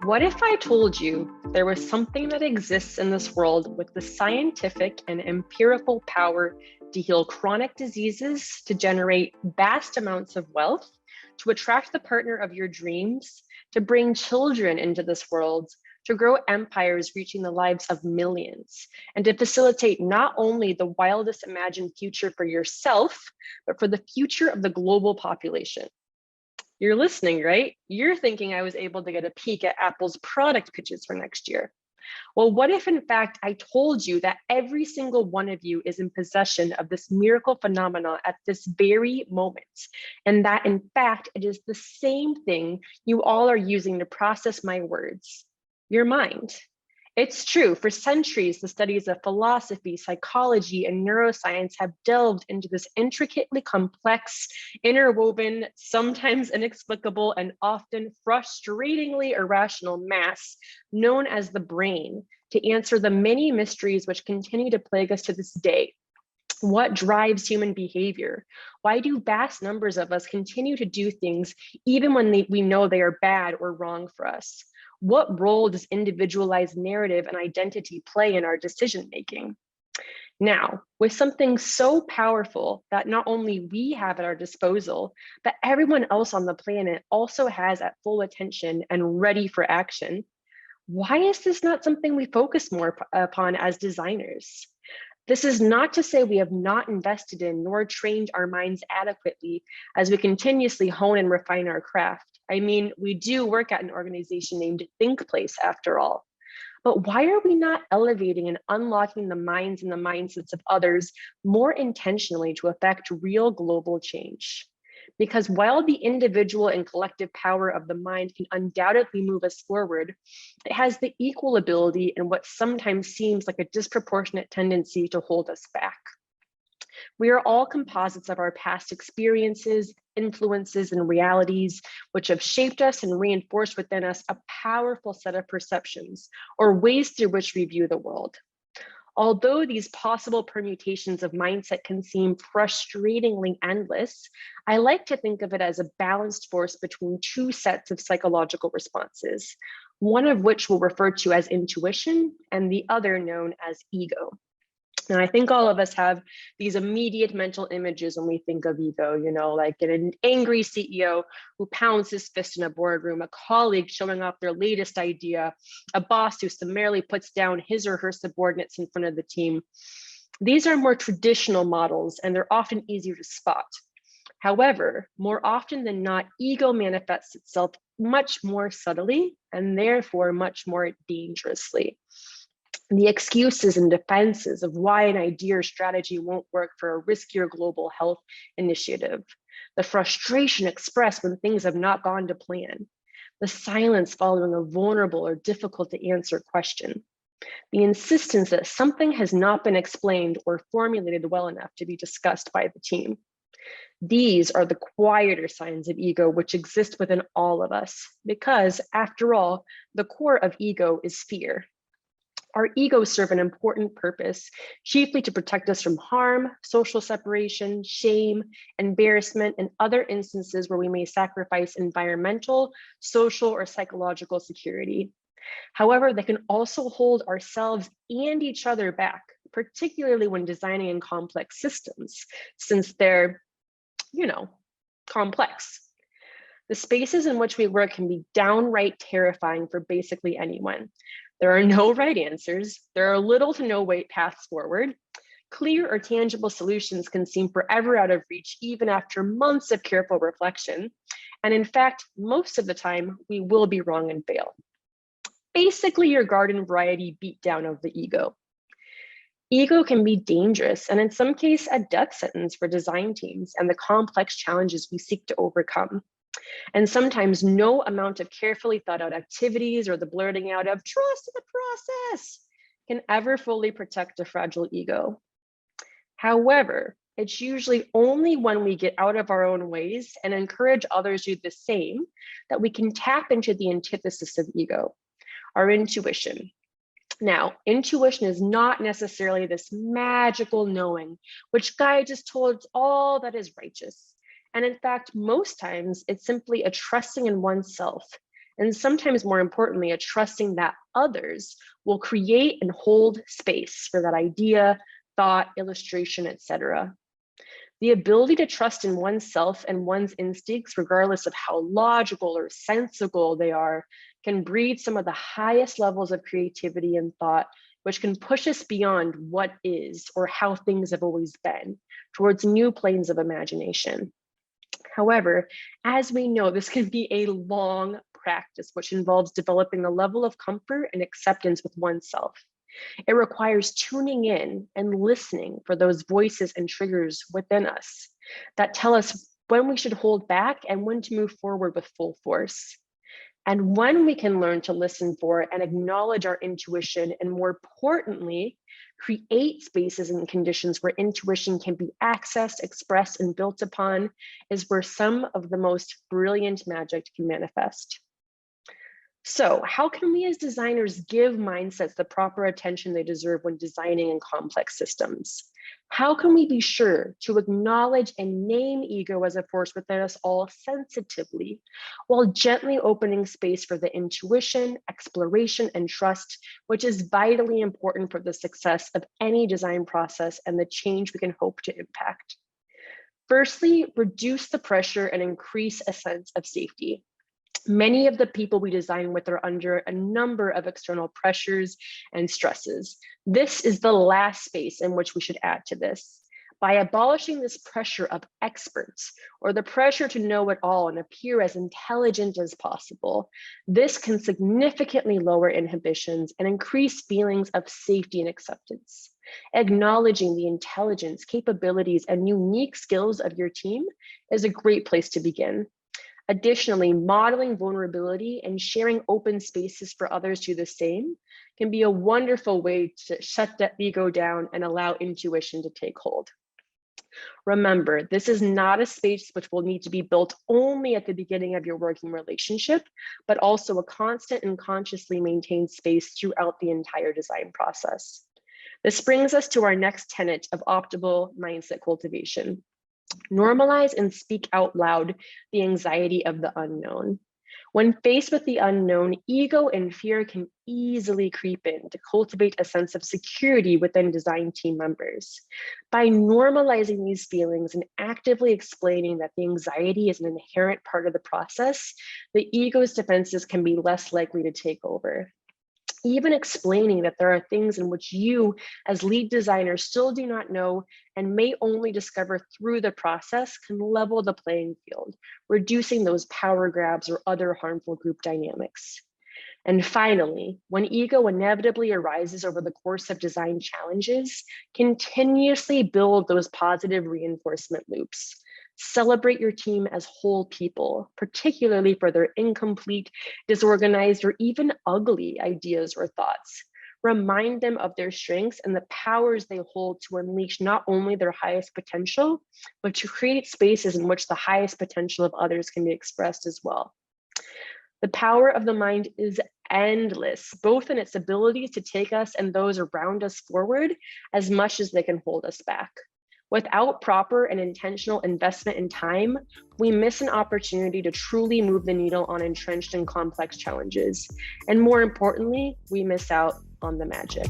What if I told you there was something that exists in this world with the scientific and empirical power to heal chronic diseases, to generate vast amounts of wealth, to attract the partner of your dreams, to bring children into this world, to grow empires reaching the lives of millions, and to facilitate not only the wildest imagined future for yourself, but for the future of the global population? You're listening, right? You're thinking I was able to get a peek at Apple's product pitches for next year. Well, what if in fact I told you that every single one of you is in possession of this miracle phenomena at this very moment, and that in fact it is the same thing you all are using to process my words, your mind? It's true, for centuries, the studies of philosophy, psychology, and neuroscience have delved into this intricately complex, interwoven, sometimes inexplicable, and often frustratingly irrational mass known as the brain to answer the many mysteries which continue to plague us to this day. What drives human behavior? Why do vast numbers of us continue to do things even when we know they are bad or wrong for us? What role does individualized narrative and identity play in our decision making? Now, with something so powerful that not only we have at our disposal, but everyone else on the planet also has at full attention and ready for action, why is this not something we focus more upon as designers? This is not to say we have not invested in nor trained our minds adequately as we continuously hone and refine our craft. I mean, we do work at an organization named Think Place after all. But why are we not elevating and unlocking the minds and the mindsets of others more intentionally to affect real global change? Because while the individual and collective power of the mind can undoubtedly move us forward, it has the equal ability and what sometimes seems like a disproportionate tendency to hold us back. We are all composites of our past experiences, influences, and realities, which have shaped us and reinforced within us a powerful set of perceptions or ways through which we view the world. Although these possible permutations of mindset can seem frustratingly endless, I like to think of it as a balanced force between two sets of psychological responses, one of which we'll refer to as intuition and the other known as ego. And I think all of us have these immediate mental images when we think of ego, like an angry CEO who pounds his fist in a boardroom, a colleague showing off their latest idea, a boss who summarily puts down his or her subordinates in front of the team. These are more traditional models, and they're often easier to spot. However, more often than not, ego manifests itself much more subtly and therefore much more dangerously. The excuses and defenses of why an idea or strategy won't work for a riskier global health initiative, the frustration expressed when things have not gone to plan, the silence following a vulnerable or difficult to answer question, the insistence that something has not been explained or formulated well enough to be discussed by the team. These are the quieter signs of ego which exist within all of us, because after all, the core of ego is fear. Our egos serve an important purpose, chiefly to protect us from harm, social separation, shame, embarrassment, and other instances where we may sacrifice environmental, social, or psychological security. However, they can also hold ourselves and each other back, particularly when designing in complex systems, since they're, complex. The spaces in which we work can be downright terrifying for basically anyone. There are no right answers. There are little to no paths forward. Clear or tangible solutions can seem forever out of reach, even after months of careful reflection. And in fact, most of the time, we will be wrong and fail. Basically, your garden variety beatdown of the ego. Ego can be dangerous, and in some cases, a death sentence for design teams and the complex challenges we seek to overcome. And sometimes no amount of carefully thought out activities or the blurting out of trust the process can ever fully protect a fragile ego. However, it's usually only when we get out of our own ways and encourage others to do the same that we can tap into the antithesis of ego, our intuition. Now, intuition is not necessarily this magical knowing which guides us towards all that is righteous. And in fact, most times it's simply a trusting in oneself and sometimes more importantly, a trusting that others will create and hold space for that idea, thought, illustration, etc. The ability to trust in oneself and one's instincts, regardless of how logical or sensible they are, can breed some of the highest levels of creativity and thought, which can push us beyond what is or how things have always been, towards new planes of imagination. However, as we know, this can be a long practice, which involves developing a level of comfort and acceptance with oneself. It requires tuning in and listening for those voices and triggers within us that tell us when we should hold back and when to move forward with full force. And when we can learn to listen for and acknowledge our intuition, and more importantly, create spaces and conditions where intuition can be accessed, expressed, and built upon, is where some of the most brilliant magic can manifest. So how can we as designers give mindsets the proper attention they deserve when designing in complex systems? How can we be sure to acknowledge and name ego as a force within us all sensitively, while gently opening space for the intuition, exploration, and trust, which is vitally important for the success of any design process and the change we can hope to impact? Firstly, reduce the pressure and increase a sense of safety. Many of the people we design with are under a number of external pressures and stresses. This is the last space in which we should add to this. By abolishing this pressure of experts, or the pressure to know it all and appear as intelligent as possible, this can significantly lower inhibitions and increase feelings of safety and acceptance. Acknowledging the intelligence, capabilities, and unique skills of your team is a great place to begin. Additionally, modeling vulnerability and sharing open spaces for others to do the same can be a wonderful way to shut that ego down and allow intuition to take hold. Remember, this is not a space which will need to be built only at the beginning of your working relationship, but also a constant and consciously maintained space throughout the entire design process. This brings us to our next tenet of optimal mindset cultivation. Normalize and speak out loud the anxiety of the unknown. When faced with the unknown, ego and fear can easily creep in to cultivate a sense of security within design team members. By normalizing these feelings and actively explaining that the anxiety is an inherent part of the process, the ego's defenses can be less likely to take over. Even explaining that there are things in which you as lead designer still do not know and may only discover through the process can level the playing field, reducing those power grabs or other harmful group dynamics. And finally, when ego inevitably arises over the course of design challenges, continuously build those positive reinforcement loops. Celebrate your team as whole people, particularly for their incomplete, disorganized, or even ugly ideas or thoughts. Remind them of their strengths and the powers they hold to unleash not only their highest potential, but to create spaces in which the highest potential of others can be expressed as well. The power of the mind is endless, both in its abilities to take us and those around us forward as much as they can hold us back. Without proper and intentional investment in time, we miss an opportunity to truly move the needle on entrenched and complex challenges. And more importantly, we miss out on the magic.